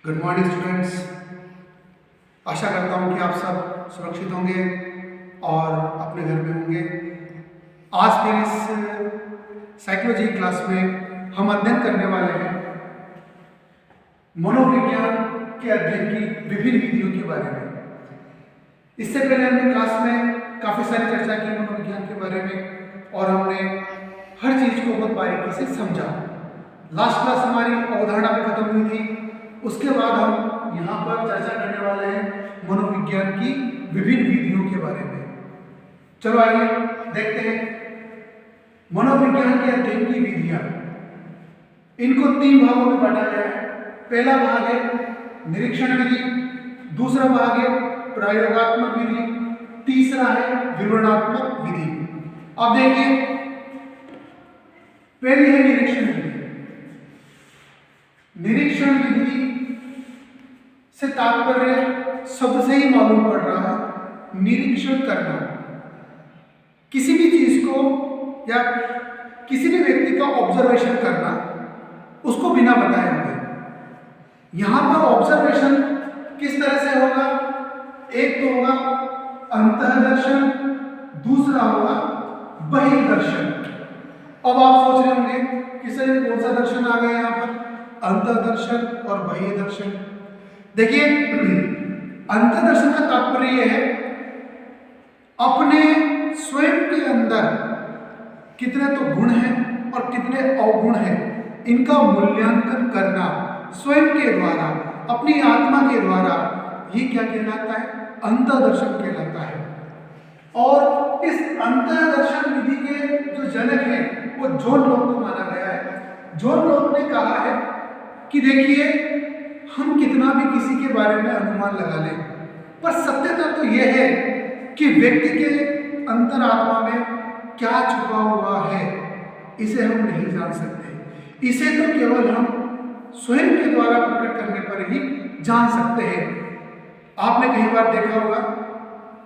Good morning students. आशा करता हूँ कि आप सब सुरक्षित होंगे और अपने घर में होंगे। आज फिर इस साइकोलॉजी क्लास में हम अध्ययन करने वाले हैं मनोविज्ञान के अध्ययन की विभिन्न विधियों के बारे में। इससे पहले हमने क्लास में काफ़ी सारी चर्चा की मनोविज्ञान के बारे में और हमने हर चीज़ को बहुत बारीकी से समझा। लास्ट क्लास हमारी अवधारणा पे खत्म हुई थी। उसके बाद हम यहाँ पर चर्चा करने वाले हैं मनोविज्ञान की विभिन्न विधियों के बारे में। चलो आइए देखते हैं मनोविज्ञान के अध्ययन की विधियां। इनको 3 भागों में बांटा गया है। पहला भाग है निरीक्षण विधि, दूसरा भाग है प्रयोगात्मक विधि, तीसरा है विवरणात्मक विधि। अब देखिए, पहली है निरीक्षण विधि। निरीक्षण विधि से तात्पर्य शब्द से ही मालूम पड़ रहा है निरीक्षण करना, किसी भी चीज को या किसी भी व्यक्ति का ऑब्जर्वेशन करना, उसको बिना बताए हुए। यहां पर ऑब्जर्वेशन किस तरह से होगा? एक तो होगा अंतःदर्शन, दूसरा होगा बहिर्दर्शन। अब आप सोच रहे होंगे कि सर कौन सा दर्शन आ गया यहां पर, अंतर्दर्शन और बहिर्दर्शन। देखिए, अंतर्दर्शन का तात्पर्य यह है अपने स्वयं के अंदर कितने तो गुण हैं और कितने अवगुण हैं, इनका मूल्यांकन करना स्वयं के द्वारा, अपनी आत्मा के द्वारा। ये क्या कहलाता है? अंतर्दर्शन कहलाता है। और इस अंतर्दर्शन विधि के जो जनक हैं वो जॉन लॉक को माना गया है। जॉन लॉक ने कहा है कि देखिए, हम कितना भी किसी के बारे में अनुमान लगा लें, पर सत्यता तो यह है कि व्यक्ति के अंतरात्मा में क्या छुपा हुआ है, इसे हम नहीं जान सकते। इसे तो केवल हम स्वयं के द्वारा प्रकट करने पर ही जान सकते हैं। आपने कई बार देखा होगा,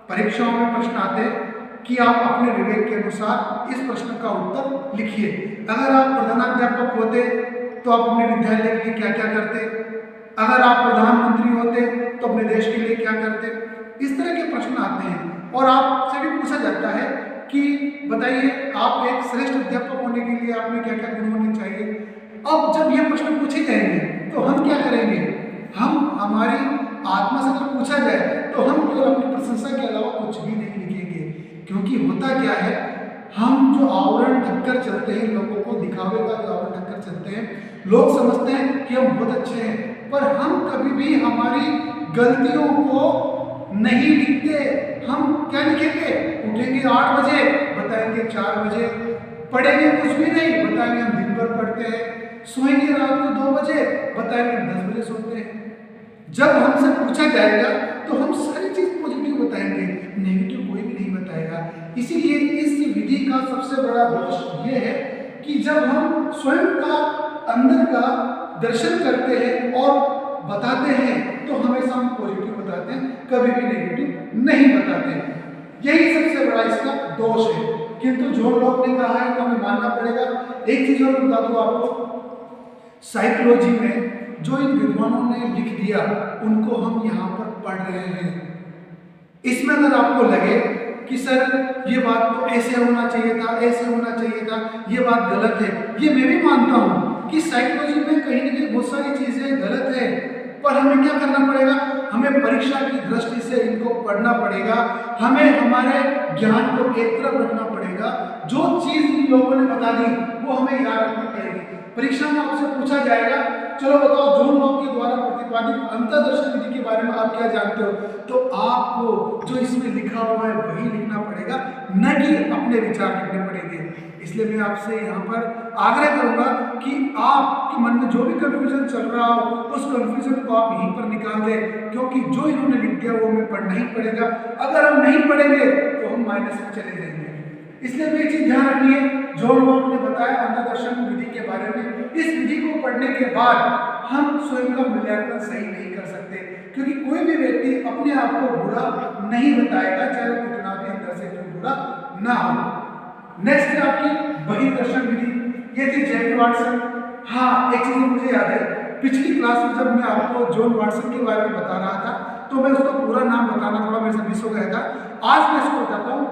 परीक्षाओं में प्रश्न आते हैं कि आप अपने विवेक के अनुसार इस प्रश्न का उत्तर लिखिए। अगर आप प्रधानाध्यापक होते तो आप अपने विद्यालय के लिए क्या क्या करते? अगर आप प्रधानमंत्री होते तो अपने देश के लिए क्या करते? इस तरह के प्रश्न आते हैं और आपसे भी पूछा जाता है कि बताइए, आप एक श्रेष्ठ अध्यापक होने के लिए आपने क्या क्या गुण होने चाहिए। अब जब ये प्रश्न पूछे जाएंगे तो हम क्या करेंगे? हम हमारी आत्मा से अगर पूछा जाए तो हम केवल अपनी प्रशंसा के अलावा कुछ भी नहीं लिखेंगे। क्योंकि होता क्या है, हम जो आवरण ढककर चलते हैं, लोगों को दिखावे का जो आवरण ढककर चलते हैं, लोग समझते हैं कि हम बहुत अच्छे हैं, पर हम कभी भी हमारी गलतियों को नहीं लिखते। हम क्या लिखेंगे? उठेंगे 8 बजे, बताएंगे 4 बजे, पढ़ेंगे कुछ भी नहीं, बताएंगे हम दिन भर पढ़ते हैं, सोएंगे रात को 2 बजे, बताएंगे हम 10 बजे सोते हैं। जब हमसे पूछा जाएगा तो हम सारी चीज पॉजिटिव बताएंगे, नेगेटिव कोई भी नहीं बताएगा। इसीलिए इस विधि का सबसे बड़ा दोष ये है कि जब हम स्वयं का अंदर का दर्शन करते हैं और बताते हैं तो हमेशा हम पॉजिटिव बताते हैं, कभी भी नेगेटिव नहीं बताते हैं। यही सबसे बड़ा इसका दोष है। किंतु जो लोग ने कहा है तो हमें मानना पड़ेगा। एक चीज और बता दूं आपको, साइकोलॉजी में जो इन विद्वानों ने लिख दिया उनको हम यहाँ पर पढ़ रहे हैं। इसमें अगर आपको लगे कि सर ये बात तो ऐसे होना चाहिए था, ऐसे होना चाहिए था, ये बात गलत है, ये मैं भी मानता हूँ कि साइकोलॉजी में कहीं ना कहीं बहुत सारी चीजें गलत है, पर हमें क्या करना पड़ेगा? हमें परीक्षा की दृष्टि से इनको पढ़ना पड़ेगा। हमें हमारे ज्ञान को एक तरफ रखना पड़ेगा। जो चीज इन लोगों ने बता दी वो हमें याद रखनी पड़ेगी। परीक्षा में आपसे पूछा जाएगा, चलो बताओ जॉन लॉक के द्वारा प्रतिपादित अंतर्दर्शन विधि के बारे में आप क्या जानते हो? तो आपको जो इसमें लिखा हुआ है वही लिखना पड़ेगा, न कि अपने विचार लिखने पड़ेंगे। इसलिए मैं आपसे यहाँ पर आग्रह करूंगा कि आपके मन में जो भी कंफ्यूजन चल रहा हो उस कंफ्यूजन को आप यहीं पर निकाल दें, क्योंकि जो इन्होंने लिख दिया वो हमें पढ़ना ही पड़ेगा। अगर हम नहीं पढ़ेंगे तो हम माइनस में चले जाएंगे। इसलिए एक चीज ध्यान रखिए, जॉन लॉक ने बताया अंतर्दर्शन विधि के बारे में, इस विधि को पढ़ने के बाद हम स्वयं का मूल्यांकन सही नहीं कर सकते, क्योंकि कोई भी व्यक्ति अपने आप को बुरा नहीं बताएगा, चाहे वो कितना भी अंदर से क्यों बुरा ना हो। नेक्स्ट है आपकी बहिर्दर्शन विधि। ये थी जेफरी वाटसन। हाँ, एक चीज मुझे याद है, पिछली क्लास में जब मैं आपको जॉन वाटसन के बारे में बता रहा था तो मैं उसका पूरा नाम बताना थोड़ा मेरे से मिस हो गया था। आज मैं इसको बताता हूँ।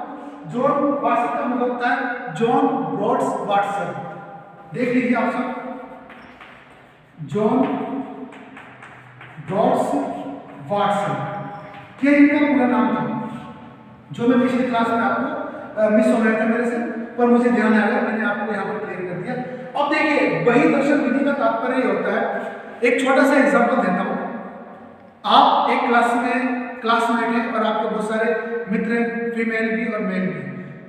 जॉन वाटसन का मतलब होता है जॉन ब्रॉड्स वाटसन। देख लीजिए आप सब, जॉन ब्रॉड्स वाटसन, ये इनका पूरा नाम था जो मैं पिछली क्लास में आपको मिस हो गया था मेरे से, पर मुझे ध्यान आ गया, मैंने आपको यहाँ पर क्लियर कर दिया। अब देखिए वही दर्शन विधि का तात्पर्य ये होता है, एक छोटा सा एग्जांपल देता हूँ। आप एक क्लासमेट हैं और आपके बहुत सारे मित्र हैं, फीमेल भी और मेल भी,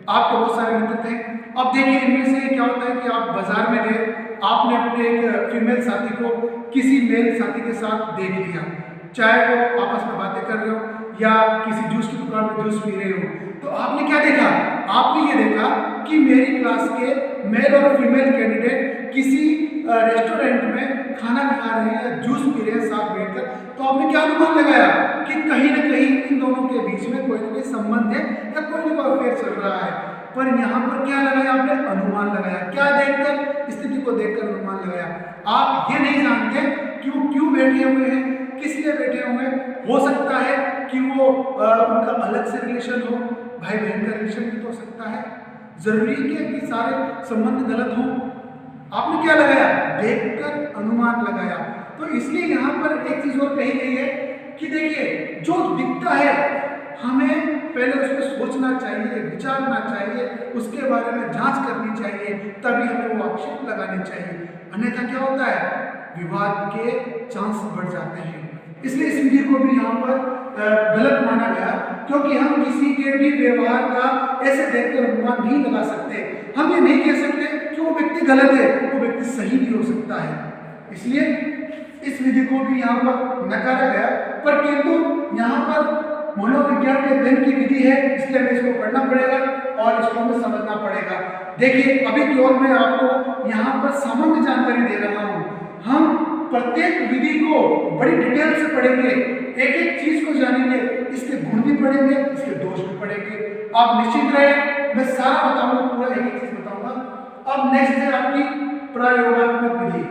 आपके बहुत सारे मित्र थे। अब देखिए इनमें से क्या होता है कि आप बाजार में गए, आपने अपने एक फीमेल साथी को किसी मेल साथी के साथ देख लिया, चाहे वो आपस में बातें कर रहे हो या किसी जूस की दुकान में जूस पी रहे हो, तो आपने क्या देखा? आपने ये देखा कि मेरी क्लास के मेल और फीमेल कैंडिडेट किसी रेस्टोरेंट में खाना खा रहे हैं या जूस पी रहे हैं साथ बैठकर, तो आपने क्या अनुमान लगाया कि कहीं ना कहीं इन दोनों के बीच में कोई ना कोई संबंध है या कोई ना कोई अफेयर चल रहा है। पर यहाँ पर क्या लगाया आपने? अनुमान लगाया। क्या देखकर? स्थिति को देखकर अनुमान लगाया। आप ये नहीं जानते कि वो क्यों बैठे हुए हैं, किस लिए बैठे हुए हैं। हो सकता है कि वो उनका अलग से रिलेशन हो, भाई बहन का रिलेशन भी तो हो सकता है। जरूरी है कि सारे संबंध गलत हों। आपने क्या लगाया? देखकर अनुमान लगाया। तो इसलिए यहाँ पर एक चीज और कही गई है कि देखिए जो दिखता है हमें पहले उस पर सोचना चाहिए, विचारना चाहिए, उसके बारे में जांच करनी चाहिए, तभी हमें वो आक्षेप लगाने चाहिए। अन्यथा क्या होता है? विवाद के चांस बढ़ जाते हैं। इसलिए इस विधि को भी यहाँ पर गलत माना गया, क्योंकि हम किसी के भी व्यवहार का ऐसे देखकर अनुमान नहीं लगा सकते। हम ये नहीं कह सकते कि वो व्यक्ति गलत है, वो व्यक्ति सही भी हो सकता है। इसलिए इस विधि को भी यहाँ पर नकारा गया। पर किंतु यहाँ पर मनोविज्ञान के अध्ययन की विधि है, इसलिए हमें इसको पढ़ना पड़ेगा और इसको हमें समझना पड़ेगा। देखिए अभी केवल मैं आपको यहाँ पर सामान्य जानकारी दे रहा हूँ। हम प्रत्येक विधि को बड़ी डिटेल से पढ़ेंगे, एक एक चीज को जानेंगे, इसके गुण भी पढ़ेंगे, इसके दोष भी पढ़ेंगे। आप निश्चित रहे, मैं सारा बताऊंगा, पूरा एक एक चीज बताऊंगा। अब नेक्स्ट है आपकी प्रयोगात्मक विधि।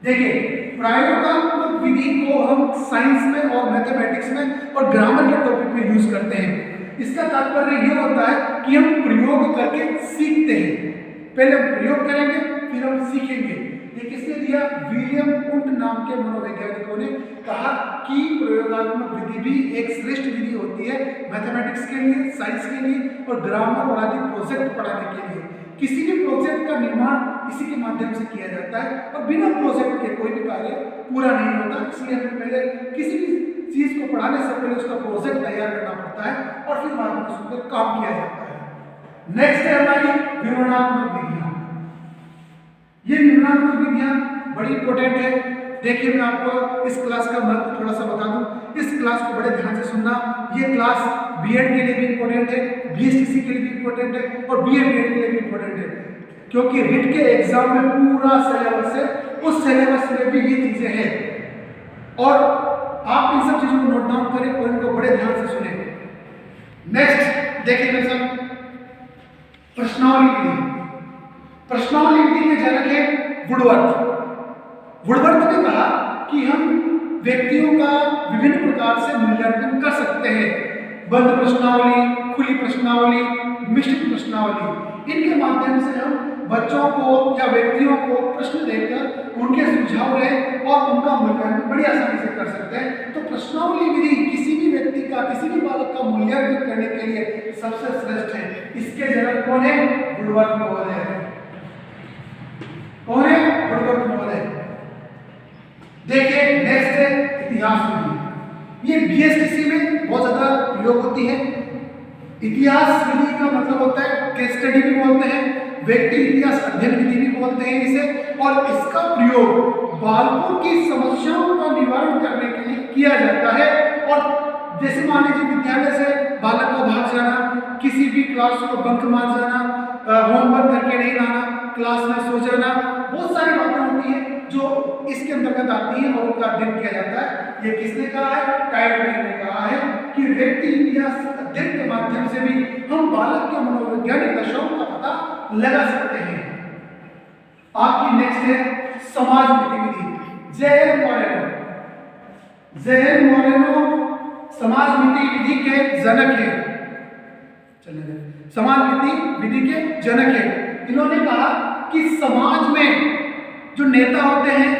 देखिए प्रयोगात्मक विधि को हम साइंस में और मैथमेटिक्स में और ग्रामर के टॉपिक में यूज करते हैं। इसका तात्पर्य यह होता है कि हम प्रयोग करके सीखते हैं। पहले हम प्रयोग करेंगे, फिर हम सीखेंगे। ये किसने दिया? विलियम वुड नाम के मनोवैज्ञानिकों ने कहा कि प्रयोगात्मक विधि भी एक श्रेष्ठ विधि होती है मैथमेटिक्स के लिए, साइंस के लिए और ग्रामर और आदि प्रोजेक्ट पढ़ाने के लिए। किसी भी प्रोजेक्ट का निर्माण इसी के माध्यम से किया जाता है और बिना प्रोजेक्ट के कोई भी कार्य पूरा नहीं होता। इसलिए हमें पहले किसी भी चीज को पढ़ाने से पहले उसका प्रोजेक्ट तैयार करना पड़ता है और फिर बाद में उस पर काम किया जाता है। नेक्स्ट है हमारी विवरणात्मक विधियां। ये विवरणात्मक विधियां बड़ी इंपॉर्टेंट है। देखिए मैं आपको इस क्लास का महत्व थोड़ा सा बता दूं। इस क्लास को बड़े ध्यान से सुनना। ये क्लास बीएड के लिए भी इंपॉर्टेंट है, बीएसटीसी के लिए भी इंपॉर्टेंट है और बीए बीएड के लिए भी इंपॉर्टेंट है, क्योंकि रिट के एग्जाम में पूरा सिलेबस है, उस सिलेबस में भी ये चीजें हैं और आप इन सब चीजों को नोट डाउन करें और इनको बड़े ध्यान से सुने। नेक्स्ट देखिए मेरे साथ प्रश्नावली विधि। प्रश्नावली विधि के जनक है वुडवर्थ। वुडवर्थ ने कहा कि हम व्यक्तियों का विभिन्न प्रकार से मूल्यांकन कर सकते हैं। बंद प्रश्नावली, खुली प्रश्नावली, मिश्रित प्रश्नावली, इनके माध्यम से हम बच्चों को या व्यक्तियों को प्रश्न देकर उनके सुझाव लें और उनका मूल्यांकन बड़ी आसानी से कर सकते हैं। तो प्रश्नावली विधि किसी भी व्यक्ति का, किसी भी बालक का मूल्यांकन करने के लिए सबसे श्रेष्ठ है। इसके जनक कौन है? वुडवर्थ महोदय। कौन है? वुडवर्थ महोदय। देखिए नेक्स्ट है इतिहास विधि। ये बीएसटीसी में बहुत ज्यादा प्रयोग होती है। इतिहास विधि का मतलब होता है केस स्टडी भी बोलते हैं, व्यक्ति इतिहास अध्ययन विधि भी बोलते हैं इसे, और इसका प्रयोग बालकों की समस्याओं का निवारण करने के लिए किया जाता है। और जैसे मान लीजिए विद्यालय से बालक को भाग जाना, किसी भी क्लास को बंक मार जाना, होमवर्क करके नहीं लाना, क्लास में सो जाना, बहुत सारी बातें होती हैं जो इसके अंतर्गत आती है और उनका अध्ययन किया जाता है। ये किसने कहा है? टाइटलर ने कहा है कि व्यक्ति इतिहास अध्ययन के माध्यम से भी हम बालक के मनोवैज्ञानिक दशाओं का पता लगा सकते हैं। आपकी नेक्स्ट है समाज गतिविधि। जे.एन. मोरेनो समाज नीति विधि के जनक है। चलिए, समाज नीति विधि के जनक है। इन्होंने कहा कि समाज में जो नेता होते हैं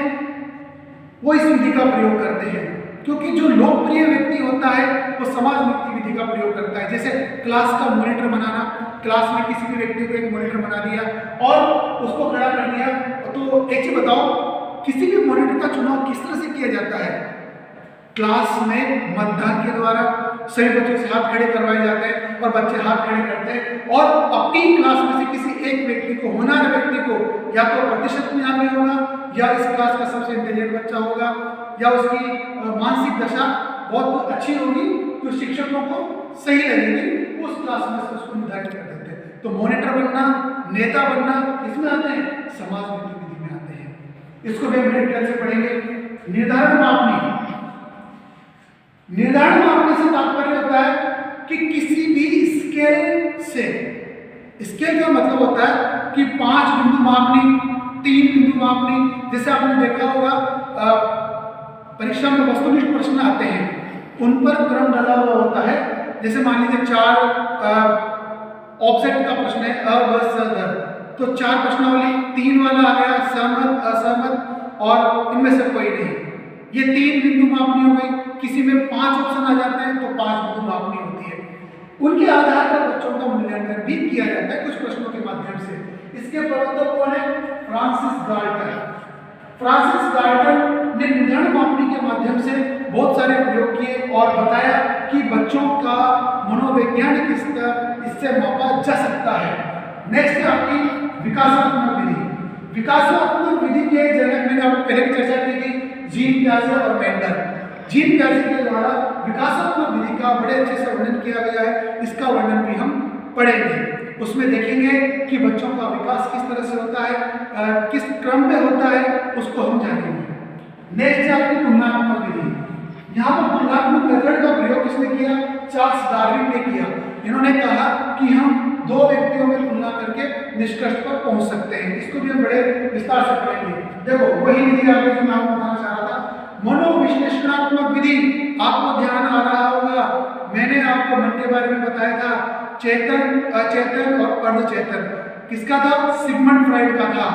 वो इस विधि का प्रयोग करते हैं, क्योंकि जो लोकप्रिय व्यक्ति होता है वो समाज नीति विधि का प्रयोग करता है। जैसे क्लास का मॉनिटर बनाना, क्लास में किसी भी व्यक्ति को एक मॉनिटर बना दिया और उसको खड़ा कर दिया। तो एक चीज बताओ, किसी भी मॉनिटर का चुनाव किस तरह से किया जाता है? क्लास में मतदान के द्वारा सभी बच्चों से हाथ खड़े करवाए जाते हैं और बच्चे हाथ खड़े करते हैं और अपनी क्लास में से किसी एक व्यक्ति को, होनहार व्यक्ति को, या तो प्रतिशत में आगे होगा, या इस क्लास का सबसे इंटेलिजेंट बच्चा होगा, या उसकी मानसिक दशा बहुत अच्छी होगी, तो शिक्षकों को सही लगेगी, उस क्लास में से उसको निर्धारित कर देते हैं। तो मॉनिटर बनना, नेता बनना किसमें आते हैं? समाज नीति विधि में आते हैं। इसको भी हम डिटेल से पढ़ेंगे। निर्धारण मापनी से तात्पर्य होता है कि किसी भी स्केल से, स्केल का मतलब होता है कि 5 बिंदु मापनी, 3 बिंदु मापनी। जैसे आपने देखा होगा परीक्षा में वस्तुनिष्ठ प्रश्न आते हैं, उन पर क्रम डाला हुआ होता है। जैसे मान लीजिए 4 ऑब्जेक्ट का प्रश्न है, अ ब स ध, तो 4 प्रश्नावली, 3 वाला आ गया सहमत, असहमत और इनमें से कोई नहीं। ये 3 बिंदु मापनी हो गई। किसी में 5 ऑप्शन आ जाते हैं तो 5 बिंदु मापनी होती है। उनके आधार पर बच्चों का मूल्यांकन भी किया जाता है कुछ प्रश्नों के माध्यम से। इसके प्रवर्तक कौन है? फ्रांसिस गाल्टन ने निर्धारण मापनी के माध्यम से बहुत सारे प्रयोग किए और बताया कि बच्चों का मनोवैज्ञानिक स्तर इससे मापा जा सकता है। नेक्स्ट है आपकी विकासात्मक विधि। विकासात्मक विधि के जनक मैंने आपको पहले भी चर्चा की थी, जीन पियाजे और मेंडल। जीन पियाजे के द्वारा विकासात्मक विधि का बड़े अच्छे से वर्णन किया गया है। इसका वर्णन भी हम पढ़ेंगे। उसमें देखेंगे कि बच्चों का विकास किस तरह से होता है, किस क्रम में होता है, उसको हम जानेंगे। नेक्स्ट है आपकी तुलनात्मक विधि। यहाँ पर तुलनात्मक मेथड का प्रयोग किसने किया? चार्ल्स डार्विन ने किया। इन्होंने कहा कि हम 2 व्यक्तियों में तुलना करके निष्कर्ष पर पहुंच सकते हैं। इसको भी हम बड़े विस्तार से पढ़ेंगे। देखो, वही विधि आपको जो मैं बताना चाह रहा था, मनोविश्लेषणात्मक विधि। आपको ध्यान आ रहा होगा, मैंने आपको मन के बारे में बताया था, चेतन, अचेतन और अर्धचेतन। किसका था? सिगमंड फ्राइड का था।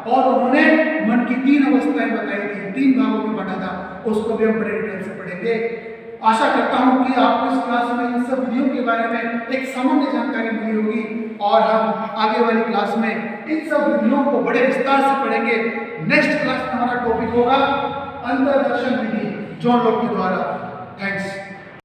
और उन्होंने मन की 3 अवस्थाएं बताई थी, 3 भागों में बांटा था। उसको भी हम बड़े डिटेल से पढ़ेंगे। आशा करता हूं कि आपको इस क्लास में इन सब विधियों के बारे में एक सामान्य जानकारी मिली होगी और हम आगे वाली क्लास में इन सब विधियों को बड़े विस्तार से पढ़ेंगे। नेक्स्ट क्लास में हमारा टॉपिक होगा अंतर्दर्शन विधि, जॉन लॉक के द्वारा। थैंक्स।